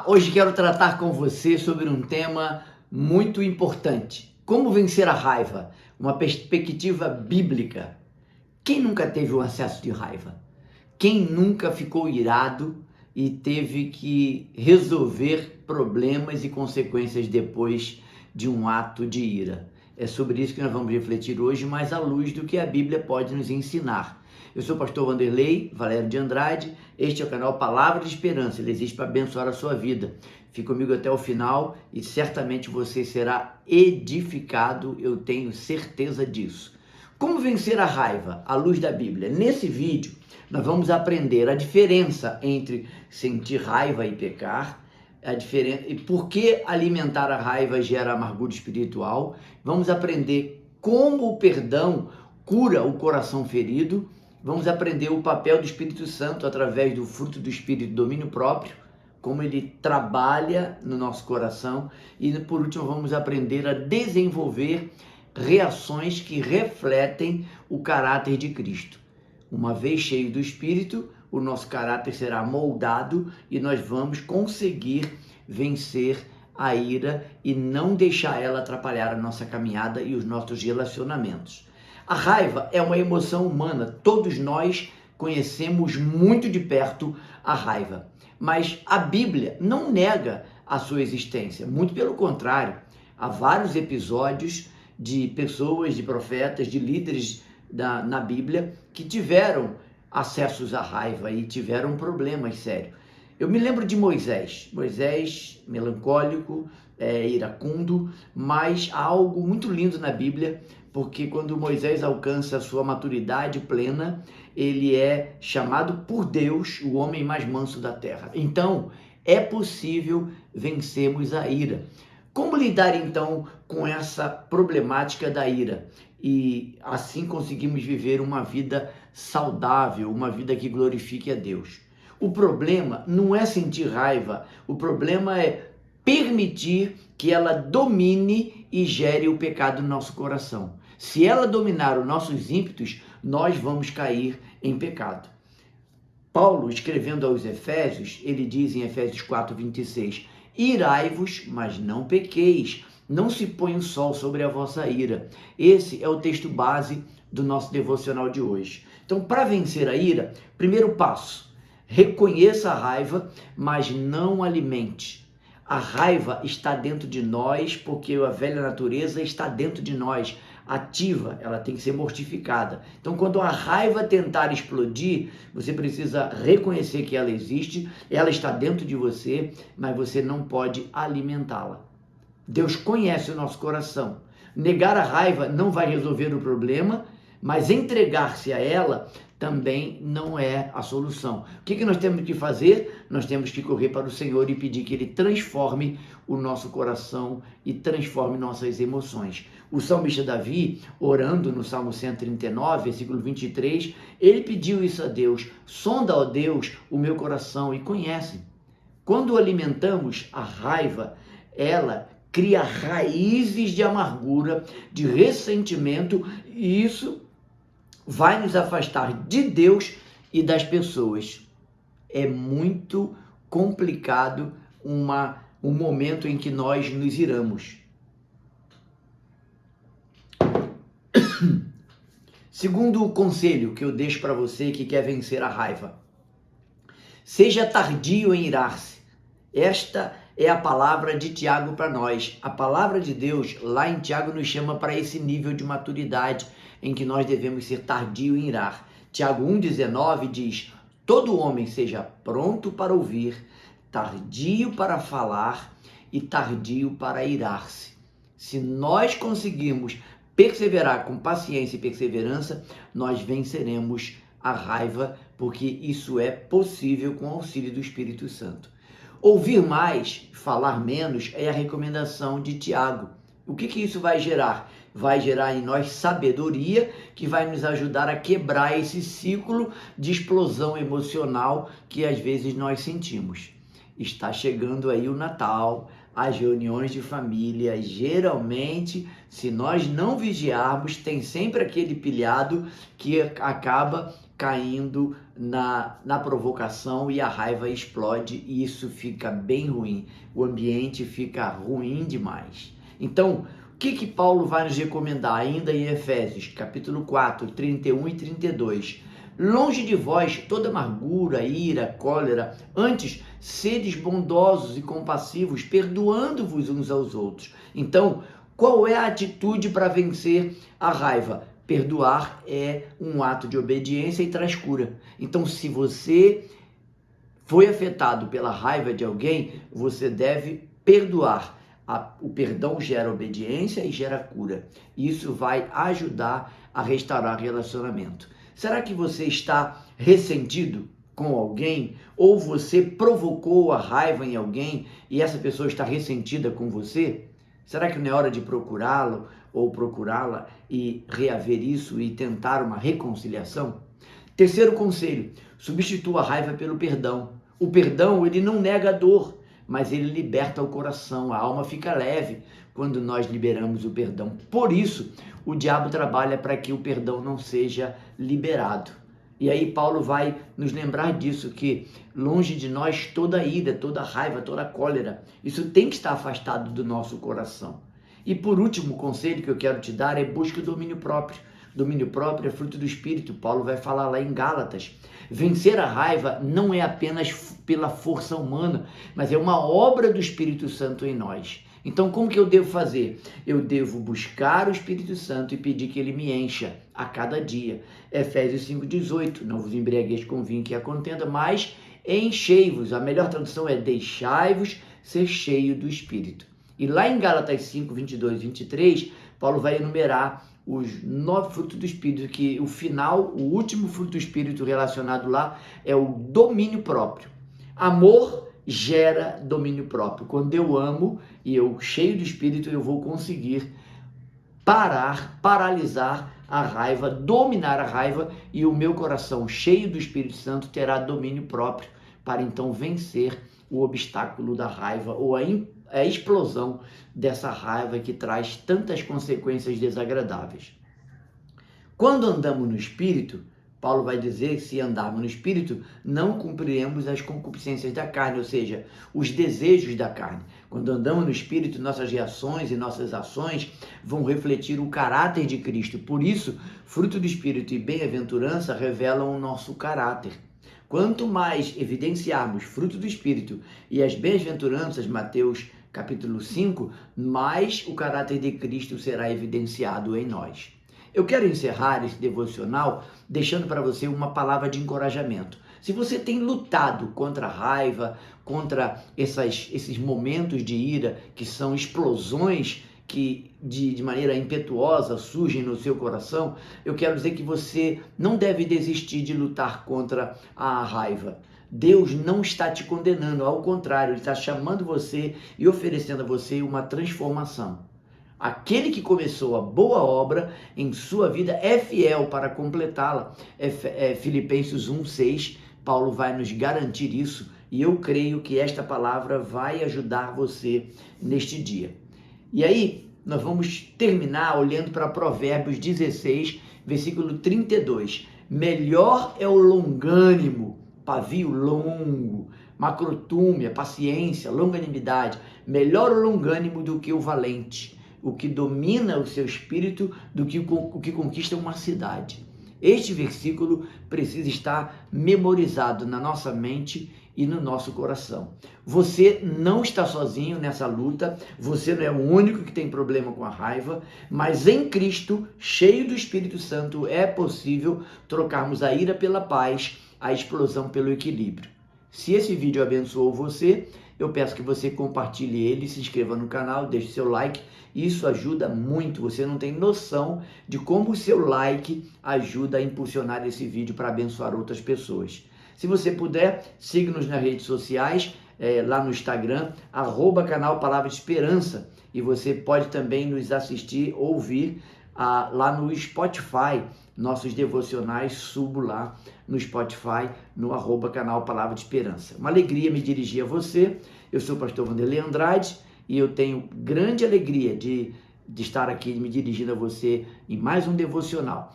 Hoje quero tratar com você sobre um tema muito importante. Como vencer a raiva? Uma perspectiva bíblica. Quem nunca teve um acesso de raiva? Quem nunca ficou irado e teve que resolver problemas e consequências depois de um ato de ira? É sobre isso que nós vamos refletir hoje, mais à luz do que a Bíblia pode nos ensinar. Eu sou o pastor Vanderlei Valério de Andrade, este é o canal Palavra de Esperança, ele existe para abençoar a sua vida. Fique comigo até o final e certamente você será edificado, eu tenho certeza disso. Como vencer a raiva à luz da Bíblia? Nesse vídeo nós vamos aprender a diferença entre sentir raiva e pecar, a diferença e por que alimentar a raiva gera amargura espiritual. Vamos aprender como o perdão cura o coração ferido. Vamos aprender o papel do Espírito Santo através do fruto do Espírito, domínio próprio, como ele trabalha no nosso coração. E por último vamos aprender a desenvolver reações que refletem o caráter de Cristo. Uma vez cheio do Espírito, o nosso caráter será moldado e nós vamos conseguir vencer a ira e não deixar ela atrapalhar a nossa caminhada e os nossos relacionamentos. A raiva é uma emoção humana, todos nós conhecemos muito de perto a raiva, mas a Bíblia não nega a sua existência, muito pelo contrário, há vários episódios de pessoas, de profetas, de líderes na Bíblia que tiveram acessos à raiva e tiveram problemas sérios. Eu me lembro de Moisés melancólico, iracundo, mas há algo muito lindo na Bíblia, porque quando Moisés alcança a sua maturidade plena, ele é chamado por Deus o homem mais manso da terra. Então, é possível vencermos a ira. Como lidar então com essa problemática da ira? E assim conseguimos viver uma vida saudável, uma vida que glorifique a Deus. O problema não é sentir raiva, o problema é permitir que ela domine e gere o pecado no nosso coração. Se ela dominar os nossos ímpetos, nós vamos cair em pecado. Paulo, escrevendo aos Efésios, ele diz em Efésios 4:26, irai-vos, mas não pequeis, não se põe o sol sobre a vossa ira. Esse é o texto base do nosso devocional de hoje. Então, para vencer a ira, primeiro passo, reconheça a raiva, mas não alimente. A raiva está dentro de nós, porque a velha natureza está dentro de nós, ativa, ela tem que ser mortificada. Então, quando a raiva tentar explodir, você precisa reconhecer que ela existe, ela está dentro de você, mas você não pode alimentá-la. Deus conhece o nosso coração. Negar a raiva não vai resolver o problema, mas entregar-se a ela também não é a solução. O que nós temos que fazer? Nós temos que correr para o Senhor e pedir que Ele transforme o nosso coração e transforme nossas emoções. O salmista Davi, orando no Salmo 139, versículo 23, ele pediu isso a Deus: sonda, ó Deus, o meu coração e conhece. Quando alimentamos a raiva, ela cria raízes de amargura, de ressentimento, e isso vai nos afastar de Deus e das pessoas. É muito complicado um momento em que nós nos iramos. Segundo conselho que eu deixo para você que quer vencer a raiva: seja tardio em irar-se. Esta é a palavra de Tiago para nós. A palavra de Deus lá em Tiago nos chama para esse nível de maturidade em que nós devemos ser tardio em irar. Tiago 1,19 diz: todo homem seja pronto para ouvir, tardio para falar e tardio para irar-se. Se nós conseguirmos perseverar com paciência e perseverança, nós venceremos a raiva, porque isso é possível com o auxílio do Espírito Santo. Ouvir mais, falar menos é a recomendação de Tiago. O que isso vai gerar? Vai gerar em nós sabedoria, que vai nos ajudar a quebrar esse ciclo de explosão emocional que às vezes nós sentimos. Está chegando aí o Natal, as reuniões de família, geralmente, se nós não vigiarmos, tem sempre aquele pilhado que acaba caindo na provocação e a raiva explode e isso fica bem ruim. O ambiente fica ruim demais. Então, o que Paulo vai nos recomendar ainda em Efésios, capítulo 4, 31 e 32? Longe de vós toda amargura, ira, cólera, antes sedes bondosos e compassivos, perdoando-vos uns aos outros. Então, qual é a atitude para vencer a raiva? Perdoar é um ato de obediência e traz cura. Então, se você foi afetado pela raiva de alguém, você deve perdoar. O perdão gera obediência e gera cura. Isso vai ajudar a restaurar o relacionamento. Será que você está ressentido com alguém? Ou você provocou a raiva em alguém e essa pessoa está ressentida com você? Será que não é hora de procurá-lo ou procurá-la e reaver isso e tentar uma reconciliação? Terceiro conselho, substitua a raiva pelo perdão. O perdão, ele não nega a dor, mas ele liberta o coração, a alma fica leve quando nós liberamos o perdão. Por isso, o diabo trabalha para que o perdão não seja liberado. E aí Paulo vai nos lembrar disso, que longe de nós toda ira, toda raiva, toda cólera, isso tem que estar afastado do nosso coração. E por último, o conselho que eu quero te dar é busque o domínio próprio. Domínio próprio é fruto do Espírito. Paulo vai falar lá em Gálatas. Vencer a raiva não é apenas pela força humana, mas é uma obra do Espírito Santo em nós. Então, como que eu devo fazer? Eu devo buscar o Espírito Santo e pedir que ele me encha a cada dia. Efésios 5,18, não vos embriagueis com vinho que a contenda, mas enchei-vos. A melhor tradução é deixai-vos ser cheio do Espírito. E lá em Gálatas 5, 22 e 23, Paulo vai enumerar os 9 frutos do Espírito, que o final, o último fruto do Espírito relacionado lá é o domínio próprio. Amor gera domínio próprio. Quando eu amo e eu cheio do Espírito, eu vou conseguir paralisar a raiva, dominar a raiva, e o meu coração cheio do Espírito Santo terá domínio próprio para então vencer o obstáculo da raiva ou a explosão dessa raiva que traz tantas consequências desagradáveis. Quando andamos no Espírito, Paulo vai dizer que se andarmos no Espírito, não cumpriremos as concupiscências da carne, ou seja, os desejos da carne. Quando andamos no Espírito, nossas reações e nossas ações vão refletir o caráter de Cristo. Por isso, fruto do Espírito e bem-aventurança revelam o nosso caráter. Quanto mais evidenciarmos fruto do Espírito e as bem-aventuranças, Mateus capítulo 5, mais o caráter de Cristo será evidenciado em nós. Eu quero encerrar esse devocional deixando para você uma palavra de encorajamento. Se você tem lutado contra a raiva, contra esses momentos de ira, que são explosões que de maneira impetuosa surgem no seu coração, eu quero dizer que você não deve desistir de lutar contra a raiva. Deus não está te condenando, ao contrário, Ele está chamando você e oferecendo a você uma transformação. Aquele que começou a boa obra em sua vida é fiel para completá-la. Filipenses 1:6, Paulo vai nos garantir isso e eu creio que esta palavra vai ajudar você neste dia. E aí, nós vamos terminar olhando para Provérbios 16, versículo 32. Melhor é o longânimo, pavio longo, macrotúmia, paciência, longanimidade. Melhor o longânimo do que o valente, o que domina o seu espírito, do que o que conquista uma cidade. Este versículo precisa estar memorizado na nossa mente e no nosso coração. Você não está sozinho nessa luta, você não é o único que tem problema com a raiva, mas em Cristo, cheio do Espírito Santo, é possível trocarmos a ira pela paz, a explosão pelo equilíbrio. Se esse vídeo abençoou você, eu peço que você compartilhe ele, se inscreva no canal, deixe seu like. Isso ajuda muito, você não tem noção de como o seu like ajuda a impulsionar esse vídeo para abençoar outras pessoas. Se você puder, siga-nos nas redes sociais, lá no Instagram, @canal Palavra de Esperança. E você pode também nos assistir, ouvir lá no Spotify. Nossos devocionais subo lá no Spotify, no @canal Palavra de Esperança. Uma alegria me dirigir a você. Eu sou o pastor Vanderlei Andrade e eu tenho grande alegria de estar aqui me dirigindo a você em mais um devocional.